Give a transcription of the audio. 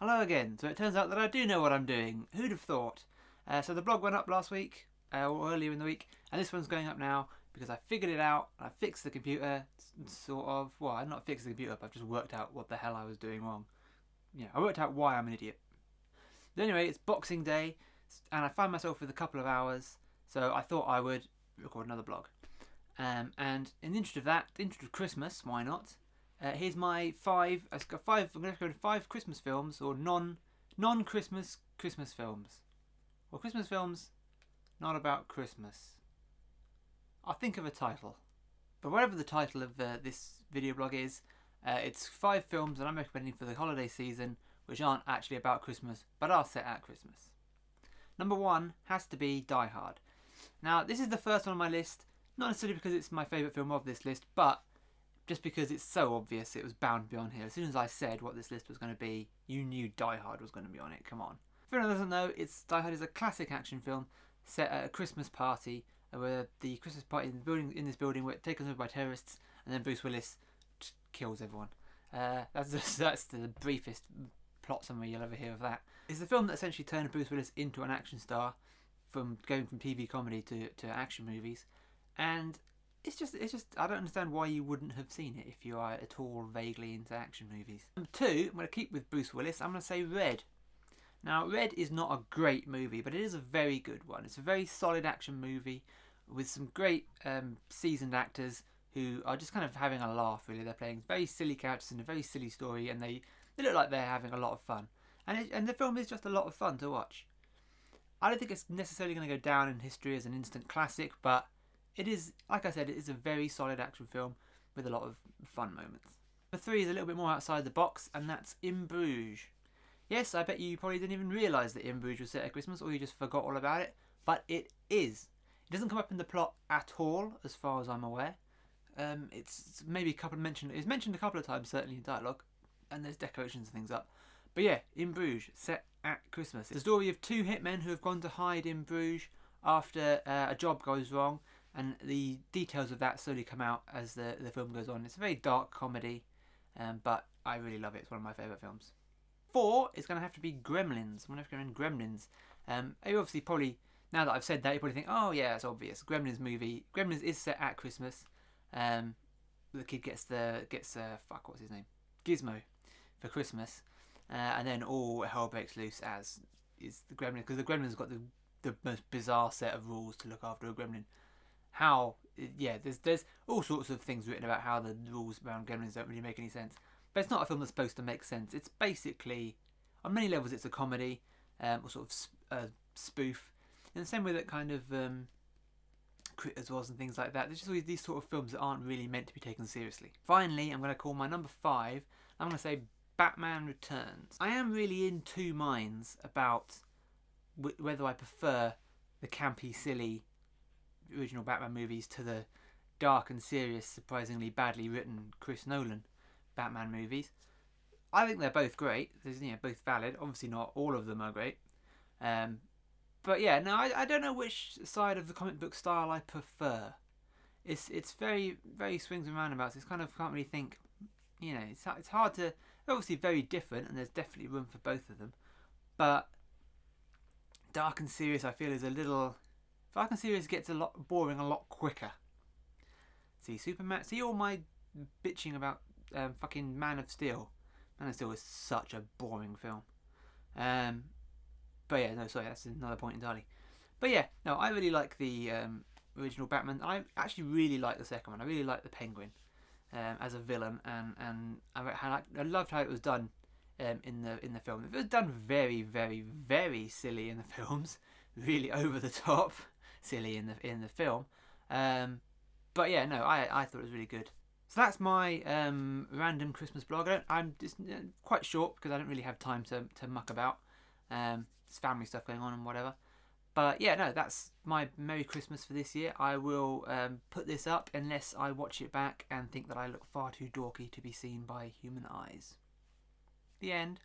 Hello again. So it turns out that I do know what I'm doing. Who'd have thought? So the blog went up last week, or earlier in the week, and this one's going up now because I figured it out. I fixed the computer, sort of. Well, I've not fixed the computer, but I've just worked out what the hell I was doing wrong. Yeah, I worked out why I'm an idiot. But anyway, it's Boxing Day, and I found myself with a couple of hours, so I thought I would record another blog. And in the interest of that, the interest of Christmas, why not? Here's my five. I've got five. I'm going to go to 5 Christmas films or non-Christmas Christmas films, or Christmas films not about Christmas. I'll think of a title, but whatever the title of this video blog is, it's 5 films that I'm recommending for the holiday season, which aren't actually about Christmas, but are set at Christmas. Number 1 has to be Die Hard. Now, this is the first one on my list, not necessarily because it's my favourite film of this list, but just because it's so obvious it was bound to be on here. As soon as I said what this list was going to be, you knew Die Hard was going to be on it. Come on. If anyone doesn't know, Die Hard is a classic action film set at a Christmas party, where the Christmas party in this building where taken over by terrorists, and then Bruce Willis kills everyone. That's the briefest plot summary you'll ever hear of that. It's a film that essentially turned Bruce Willis into an action star, from going from TV comedy to action movies, and it's just I don't understand why you wouldn't have seen it if you are at all vaguely into action movies. Number 2, I'm going to keep with Bruce Willis. I'm going to say Red. Now, Red is not a great movie, but it is a very good one. It's a very solid action movie with some great seasoned actors who are just kind of having a laugh, really. They're playing very silly characters in a very silly story, and they look like they're having a lot of fun. And the film is just a lot of fun to watch. I don't think it's necessarily going to go down in history as an instant classic, but it is, like I said, it is a very solid action film with a lot of fun moments. Number 3 is a little bit more outside the box, and that's In Bruges. Yes, I bet you probably didn't even realise that In Bruges was set at Christmas, or you just forgot all about it, but it is. It doesn't come up in the plot at all, as far as I'm aware. It's maybe it's mentioned a couple of times, certainly in dialogue, and there's decorations and things up. But yeah, In Bruges, set at Christmas. It's the story of 2 hitmen who have gone to hide in Bruges after a job goes wrong, and the details of that slowly come out as the film goes on. It's a very dark comedy, but I really love it. It's one of my favourite films. 4 is going to have to be Gremlins. I'm going to recommend Gremlins. You obviously probably, now that I've said that, you probably think, oh yeah, it's obvious. Gremlins movie. Gremlins is set at Christmas. The kid gets what's his name? Gizmo for Christmas. And then all hell breaks loose as is the Gremlin, because the Gremlin's got the most bizarre set of rules to look after a Gremlin. There's all sorts of things written about how the rules around Gremlins don't really make any sense. But it's not a film that's supposed to make sense. It's basically, on many levels, it's a comedy, or sort of spoof. In the same way that kind of Critters was and things like that. There's just always these sort of films that aren't really meant to be taken seriously. Finally, I'm going to call my number 5. I'm going to say Batman Returns. I am really in 2 minds about whether I prefer the campy, silly original Batman movies to the dark and serious, surprisingly badly written Chris Nolan Batman movies. I think they're both great. They're both valid. Obviously not all of them are great. But yeah, no, I don't know which side of the comic book style I prefer. It's very, very swings and roundabouts. It's kind of, can't really think, it's hard to, they're obviously very different, and there's definitely room for both of them. But dark and serious, I feel, is a little, dark and serious gets a lot boring a lot quicker. See all my bitching about fucking Man of Steel. Man of Steel is such a boring film. But yeah, no, sorry, that's another point entirely. But yeah, no, I really like the original Batman. I actually really like the second one. I really like the Penguin as a villain, and I loved how it was done in the film. It was done very, very, very silly in the films, really over the top silly in the film. But yeah, no, I thought it was really good. So that's my random Christmas blog. I'm just quite short because I don't really have time to muck about. There's family stuff going on and whatever. But yeah, no, that's my Merry Christmas for this year. I will put this up unless I watch it back and think that I look far too dorky to be seen by human eyes. The end.